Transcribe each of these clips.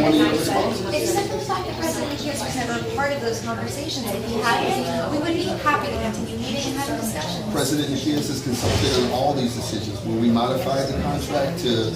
one of your responses. Except for the fact that President Nikias was never a part of those conversations. If he had been, we would be happy to continue meeting and having discussions. President Nikias is consulted on all these decisions. When we modified the contract to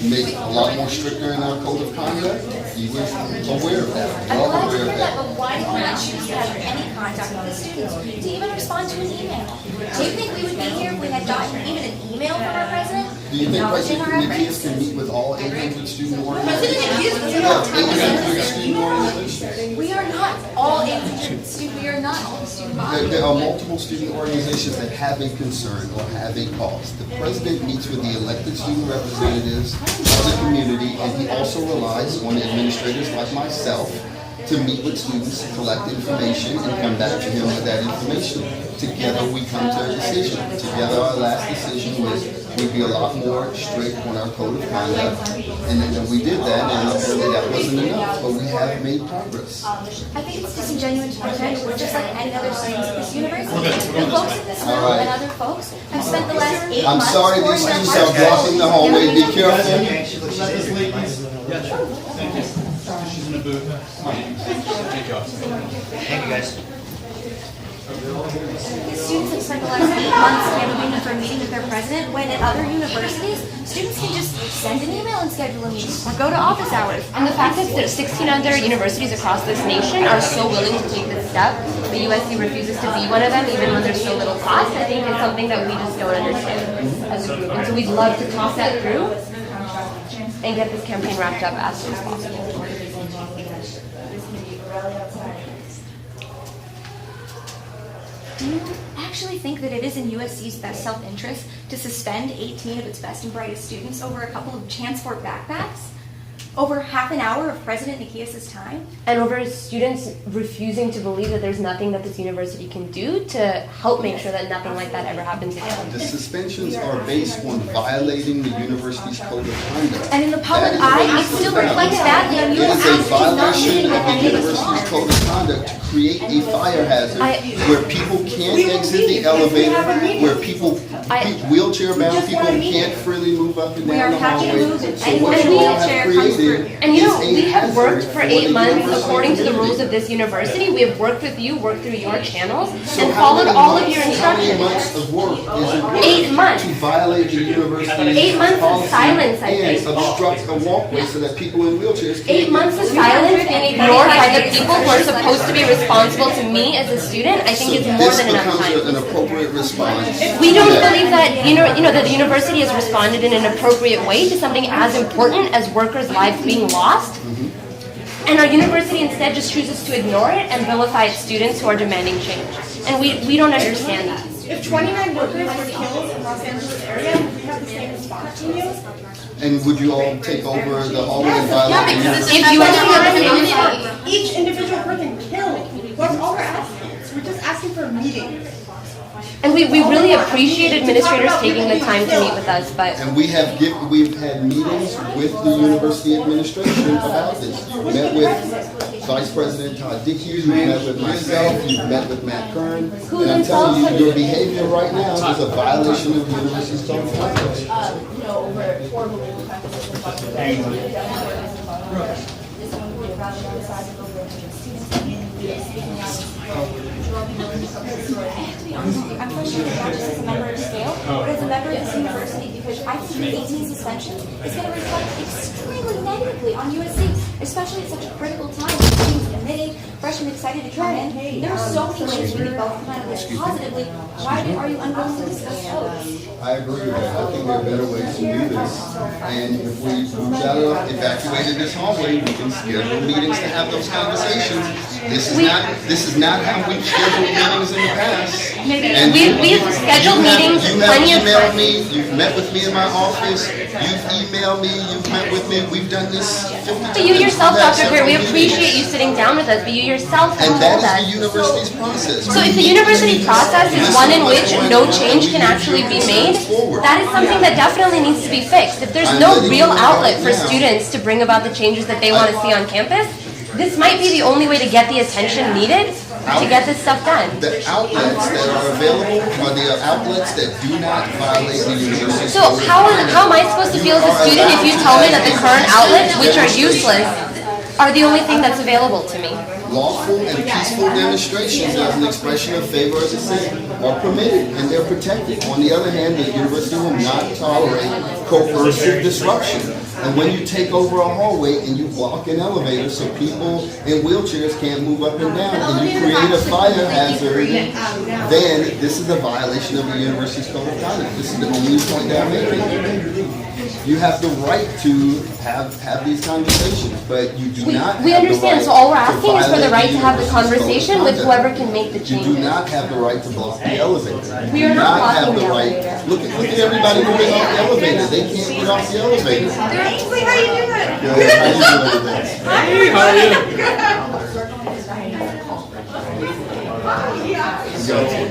make a lot more stricter in our code of conduct, he was aware of that. I'm Well glad to aware hear of that, that. but why did we not choose to have any contact with the students, to even respond to an email? Do you think we would be here if we had gotten even an email from our president Do you think acknowledging President our Nikias efforts? can meet with all 800 student organizations? President Nikias doesn't Yeah, have time to 800 student organizations. We are not all we are not all student bodies. There are multiple student organizations that have a concern or have a cause. The president meets with the elected student representatives of the community, and he also relies on administrators like myself to meet with students, collect information, and come back to him with that information. Together we come to a decision. Together our last decision was we'd be a lot more strict on our code of conduct, and then we did that, and apparently that wasn't enough, but we have made progress. I think it's disingenuous to pretend we're just like any other students at this university. The folks in this room and other folks have spent the last 8 I'm months sorry these pouring their students hearts are blocking the hallway. Be careful. Let this lady. Yeah, sure. Thank you. She's in the booth. Thank you. Thank you, guys. The students have spent the last 8 months campaigning for a meeting with their president, when at other universities, students can just send an email and schedule a meeting, or go to office hours. And the fact that there's 16 other universities across this nation are so willing to take this step, but USC refuses to be one of them, even when there's so little cost, I think is something that we just don't understand as a group. And so we'd love to talk that through and get this campaign wrapped up as soon as possible. Do you actually think that it is in USC's best self-interest to suspend 18 of its best and brightest students over a couple of Jansport backpacks? Over half an hour of President Nikias' time? And over students refusing to believe that there's nothing that this university can do to help make sure that nothing like that ever happens again. The suspensions are based on violating the university's code of conduct. And in the public That is eye, what it still reflects badly on It is a USC's not violation meeting of with the any of its university's laws. code of conduct to create a fire hazard where people can't exit the elevator, where wheelchair-bound people can't freely move up and We down are the happy to hallway. move if So any what you all wheelchair have comes through created here. And you know, is a we have worked hazard for the 8 months university according to the community. rules of this university. We have worked with you, worked through your channels, So and how followed many all of months- your How many instructions. months of work is it worth 8 months. to violate the university's 8 months of policy silence, I and think. obstruct a walkway so that people in wheelchairs can't 8 months of silence being ignored by the people who are supposed to be responsible to me as a student, I think is more than enough This time. becomes an appropriate response. We don't believe that that the university has responded in an appropriate way to something as important as workers' lives being lost. And our university instead just chooses to ignore it and vilify its students who are demanding change. And we don't understand that. If 29 workers were killed in Los Angeles area, would we have the same response from you? And would you all take over the hallway and violate the university? If you understand Each individual person killed. That's all we're asking. We're just asking for a meeting. and we really appreciate administrators taking the time to meet with us, but And we've had meetings with the university administration about this. You've met with Vice President Todd Dickey, you've met with myself, you've met with Matt Kern, and I'm telling you, your behavior right now is a violation of the university's code of conduct. I'm frustrated not just as a member of Scale, but as a member of this university, because I think the 18 suspension is going to reflect extremely negatively on USC, especially at such a critical time when teams committed, freshmen excited to come in. There are so many ways we both come out of this positively. Why are you unwilling to discuss those? I agree with that. I think there are better ways to do this. And if we evacuated this hallway, we can schedule meetings to have those conversations. This is not how we scheduled meetings in the past. And we've scheduled meetings plenty of emailed times. me, you've met with me in my office, you've emailed me, you've met with me, we've done this 50 times. But you yourself, We've had Dr. Greer, we several appreciate meetings. you sitting down with us, but you yourself have And told that is us. the university's process. So if the university process is one in which no change can actually be made, that is something that definitely needs to be fixed. If there's no real outlet for students to bring about the changes that they want to see on campus, this might be the only way to get the attention needed to get this stuff done. The outlets that are available are the outlets that do not violate the university's So how am I supposed to feel as a student if you tell me that the current outlets, which are useless, are the only thing that's available to me. Lawful and peaceful demonstrations as an expression of favor of the city are permitted and they're protected. On the other hand, the university will not tolerate coercive disruption. And when you take over a hallway and you block an elevator so people in wheelchairs can't move up and down, and you create a fire hazard, then this is a violation of the university's code of conduct. This is the only point that I'm making. You have the right to have these conversations, but you do not. We have the understand. right So all we're to asking is for the violate right to have the university's code of conversation with conduct. whoever can make the You changes. do not have the right to block the elevator. We You are do not have blocking the the right. elevator. Look at everybody moving off the elevator. They can't get off the elevator. Ainsley, how you doing? Yeah, how you doing today? Gotcha.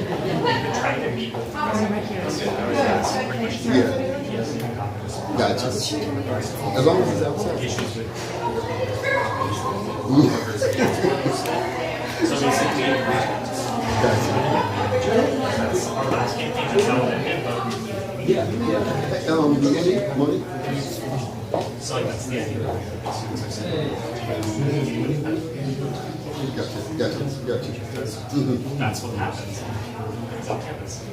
Yeah. Gotcha. As long as it's outside. Money? Gotcha. That's what happens on campus.